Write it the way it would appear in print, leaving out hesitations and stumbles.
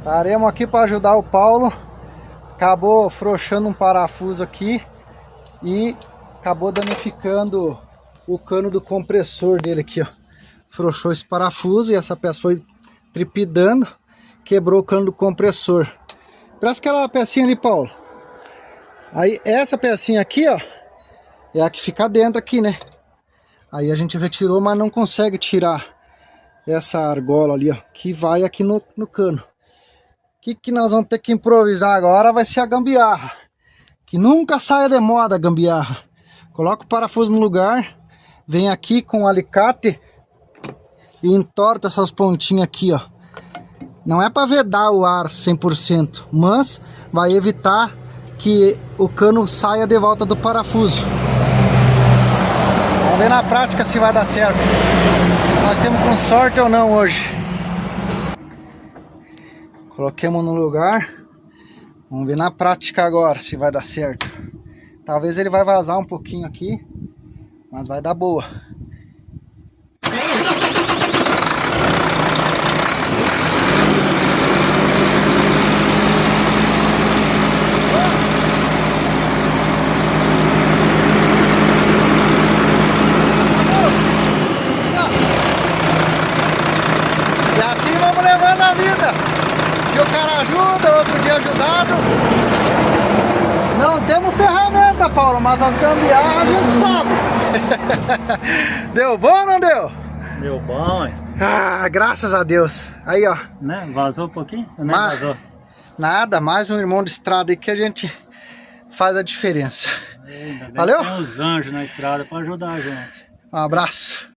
Estaremos aqui para ajudar o Paulo. Acabou frouxando um parafuso aqui e acabou danificando o cano do compressor dele aqui, ó. Frouxou esse parafuso e essa peça foi tripidando, quebrou o cano do compressor. Parece aquela pecinha ali, Paulo. Aí essa pecinha aqui, ó, é a que fica dentro aqui, né? Aí a gente retirou, mas não consegue tirar essa argola ali, ó, que vai aqui no cano. O que nós vamos ter que improvisar agora vai ser a gambiarra. Que nunca saia de moda a gambiarra. Coloca o parafuso no lugar, vem aqui com o alicate e entorta essas pontinhas aqui, ó. Não é para vedar o ar 100%, mas vai evitar que o cano saia de volta do parafuso. Vamos ver na prática se vai dar certo. Nós temos com sorte ou não hoje. Coloquemos no lugar. Vamos ver na prática agora se vai dar certo. Talvez ele vai vazar um pouquinho aqui, mas vai dar boa. E assim vamos levando a vida. E o cara ajuda, outro dia ajudado. Não temos ferramenta, Paulo, mas as gambiarras a gente sabe. Deu bom ou não deu? Deu bom, hein? Ah, graças a Deus. Aí, ó. Né? Vazou um pouquinho? Não vazou. Nada, mais um irmão de estrada aí que a gente faz a diferença. Ainda bem. Valeu? Tem uns anjos na estrada para ajudar a gente. Um abraço.